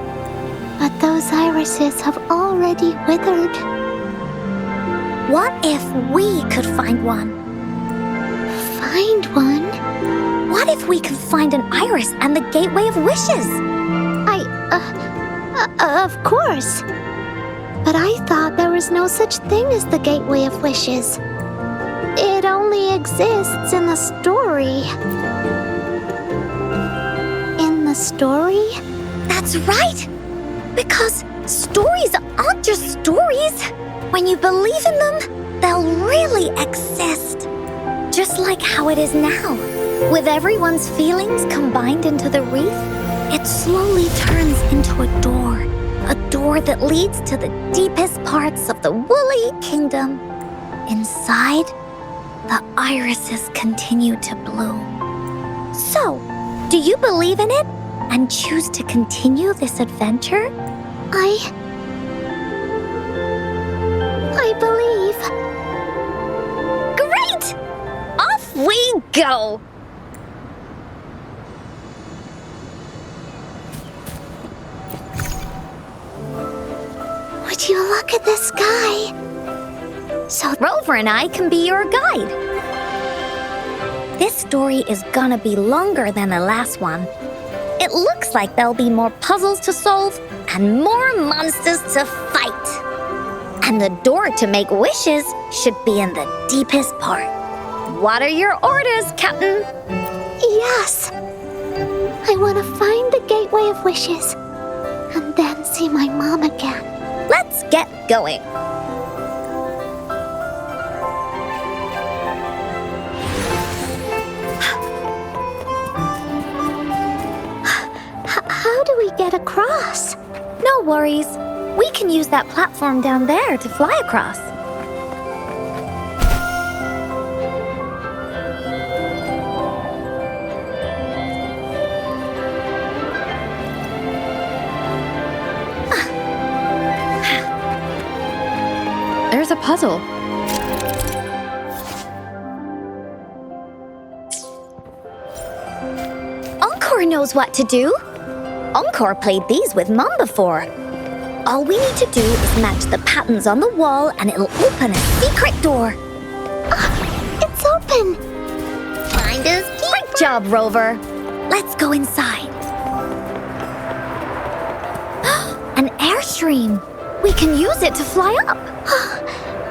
But those irises have already withered. What if we could find one? Find one? What if we could find an iris and the Gateway of Wishes? Of course. But I thought there was no such thing as the Gateway of Wishes. It only exists in the story. In the story? That's right! Because stories aren't just stories. When you believe in them, they'll really exist. Just like how it is now. With everyone's feelings combined into the wreath, it slowly turns into a door. A door that leads to the deepest parts of the Woolly Kingdom. Inside, the irises continue to bloom. So, do you believe in it and choose to continue this adventure? I believe. Great! Off we go! Would you look at the sky? So Rover and I can be your guide. This story is gonna be longer than the last one. It looks like there'll be more puzzles to solve and more monsters to fight. And the door to make wishes should be in the deepest part. What are your orders, Captain? Yes. I want to find the Gateway of Wishes and then see my mom again. Let's get going. How do we get across? No worries. We can use that platform down there to fly across. There's a puzzle. Encore knows what to do. Encore played these with Mom before. All we need to do is match the patterns on the wall and it'll open a secret door. It's open. Finders keepers. Great job, Rover. Let's go inside. An airstream. We can use it to fly up.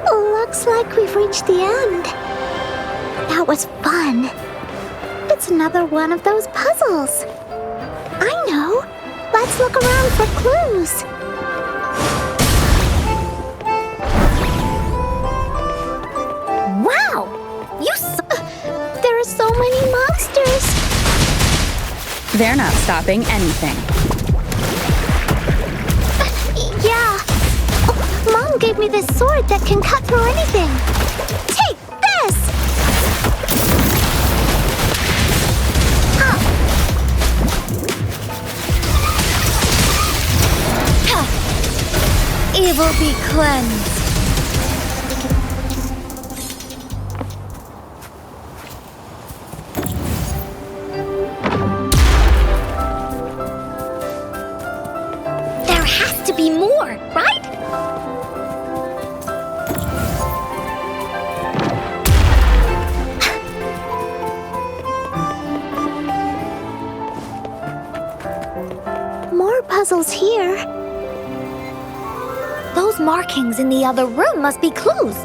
Looks like we've reached the end. That was fun. It's another one of those puzzles. I know. Let's look around for clues. Wow! There are so many monsters. They're not stopping anything. Yeah. Oh, Mom gave me this sword that can cut through anything. Take this! Evil be cleansed. There has to be more, right? More puzzles here. Those markings in the other room must be clues.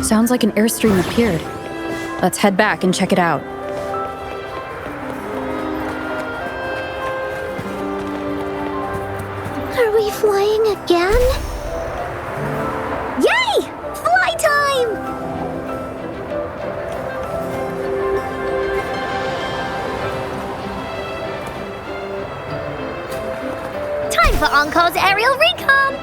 Sounds like an airstream appeared. Let's head back and check it out. Are we flying again? Yay! Fly time! Time for Aerial recon!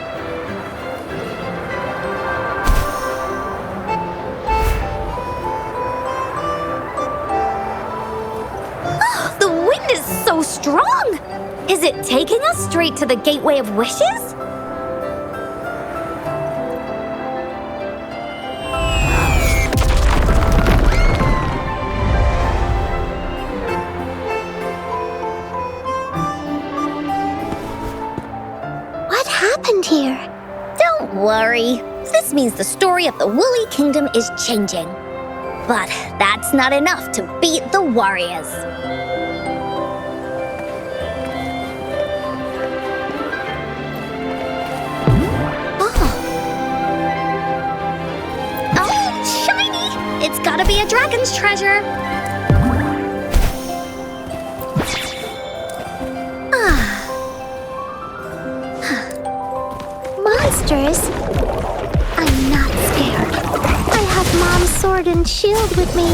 Oh, the wind is so strong! Is it taking us straight to the Gateway of Wishes? What happened here? Don't worry. This means the story of the Woolly Kingdom is changing. But that's not enough to beat the warriors. Oh, shiny! It's gotta be a dragon's treasure. Monsters? I'm not scared. I have Mom's sword and shield with me.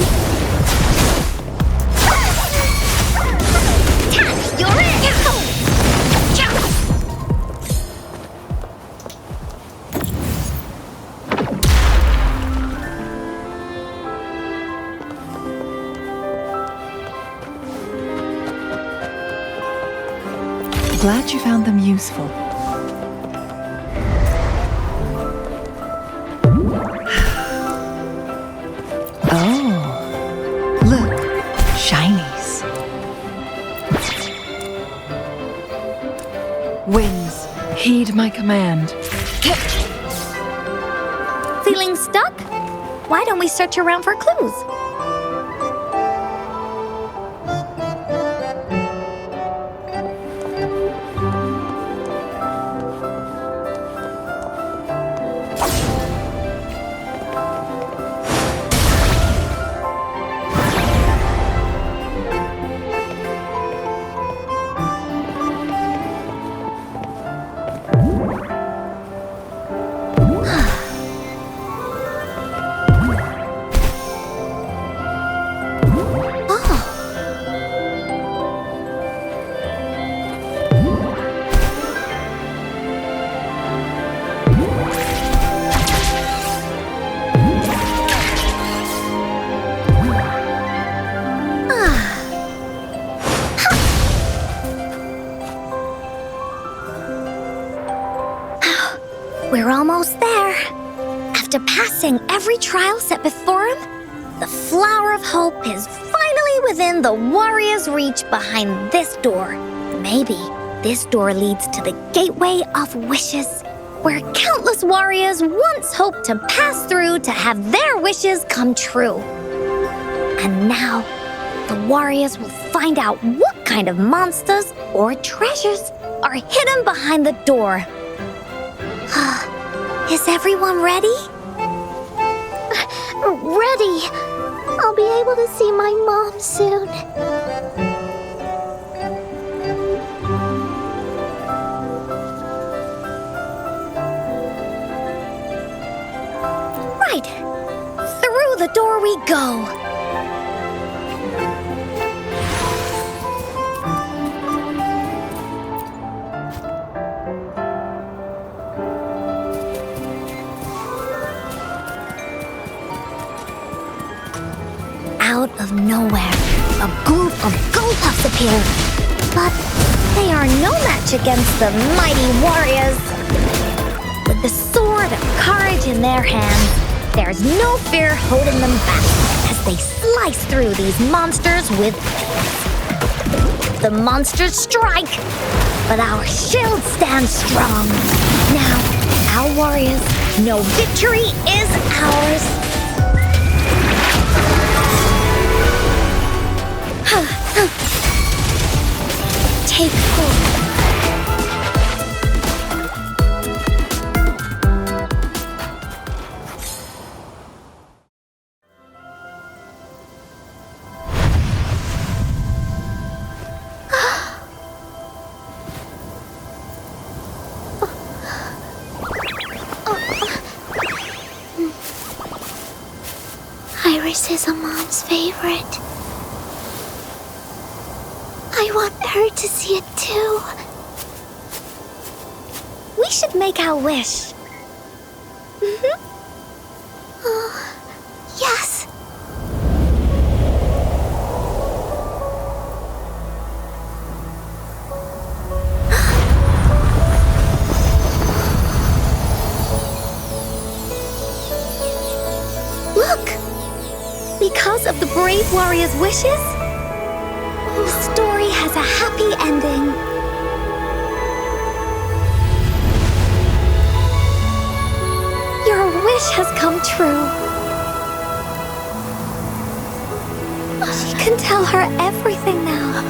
You're in! Glad you found them useful. Oh, look, shinies. Winds, heed my command. Feeling stuck? Why don't we search around for clues? We're almost there. After passing every trial set before him, the Flower of Hope is finally within the warrior's reach behind this door. Maybe this door leads to the Gateway of Wishes, where countless warriors once hoped to pass through to have their wishes come true. And now, the warriors will find out what kind of monsters or treasures are hidden behind the door. Is everyone ready? Ready! I'll be able to see my mom soon. Right. Through the door we go. Out of nowhere, a group of Goldpuffs appear. But they are no match against the mighty warriors. With the sword of courage in their hands, there's no fear holding them back as they slice through these monsters with ease. The monsters strike, but our shield stands strong. Now, our warriors know victory is ours. Take hold. Iris is a mom's favorite. I want her to see it too. we should make our wish. Oh, yes. Look! Because of the brave warrior's wishes, the story has a happy ending. Your wish has come true. She can tell her everything now.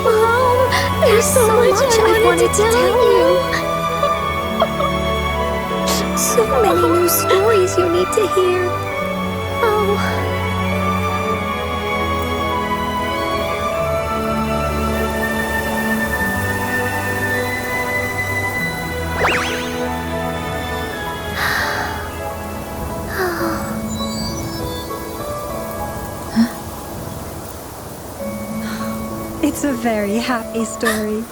Mom, there's so much I wanted to tell you. So many new stories you need to hear. Oh. It's a very happy story.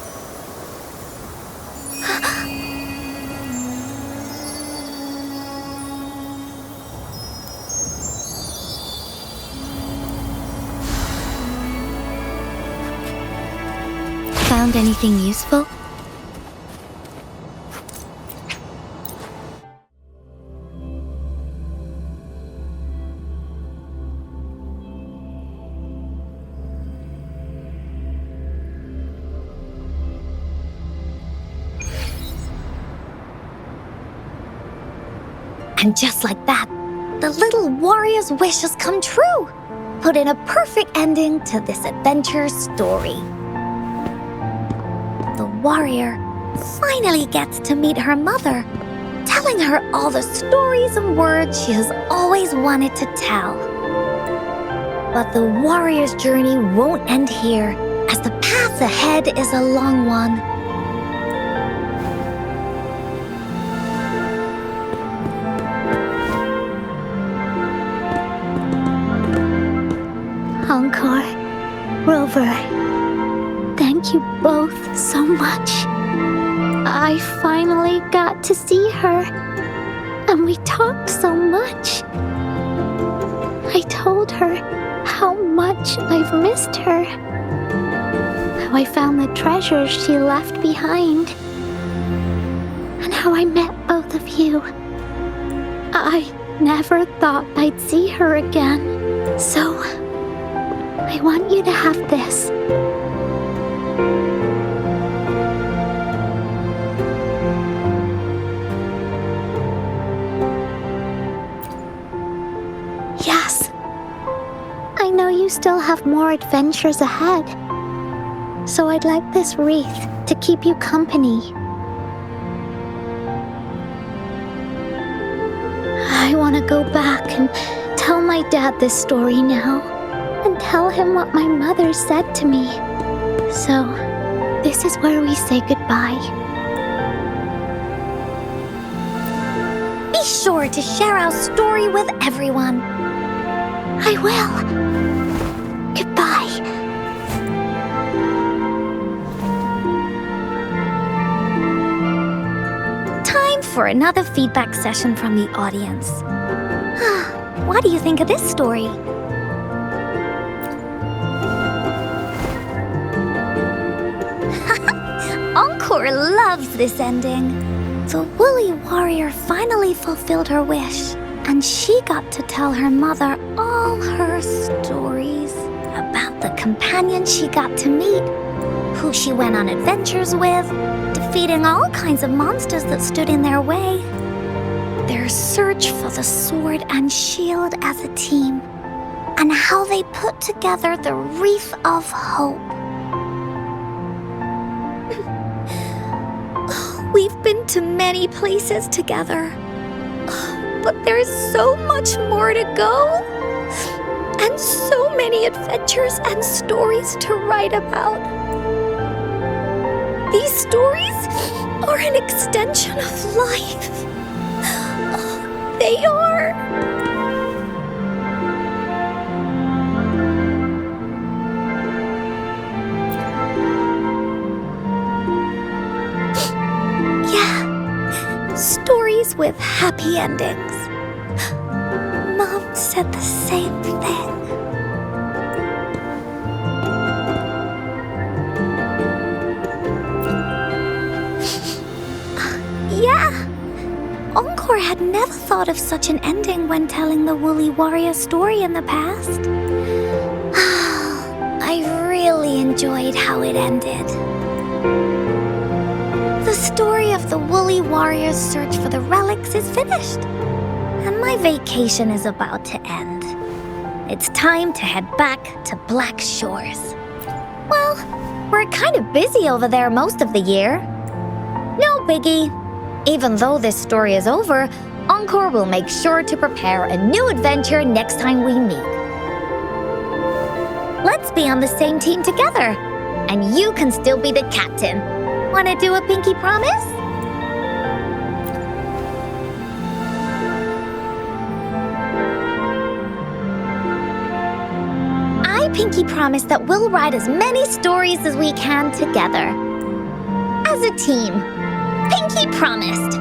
Found anything useful? And just like that, the little warrior's wish has come true, put in a perfect ending to this adventure story. The warrior finally gets to meet her mother, telling her all the stories and words she has always wanted to tell. But the warrior's journey won't end here, as the path ahead is a long one. Encore, Rover, thank you both so much. I finally got to see her, and we talked so much. I told her how much I've missed her, how I found the treasures she left behind, and how I met both of you. I never thought I'd see her again, so I want you to have this. Yes. I know you still have more adventures ahead, so I'd like this wreath to keep you company. I want to go back and tell my dad this story now, and tell him what my mother said to me. So, this is where we say goodbye. Be sure to share our story with everyone. I will. Goodbye. Time for another feedback session from the audience. What do you think of this story? Encore loves this ending. The woolly warrior finally fulfilled her wish, and she got to tell her mother all her stories about the companions she got to meet, who she went on adventures with, defeating all kinds of monsters that stood in their way, their search for the sword and shield as a team, and how they put together the wreath of hope. We've been to many places together, but there's so much more to go, and so many adventures and stories to write about. These stories are an extension of life. They are. stories with happy endings. Mom said the same thing. Yeah. Encore had never thought of such an ending when telling the Woolly Warrior story in the past. I really enjoyed how it ended. The story of the Woolly Warrior's search for the relics is finished, and my vacation is about to end. It's time to head back to Black Shores. Well, we're kind of busy over there most of the year. No biggie. Even though this story is over, Encore will make sure to prepare a new adventure next time we meet. Let's be on the same team together, and you can still be the captain. Wanna do a pinky promise? I pinky promise that we'll write as many stories as we can together. As a team. Pinky promised.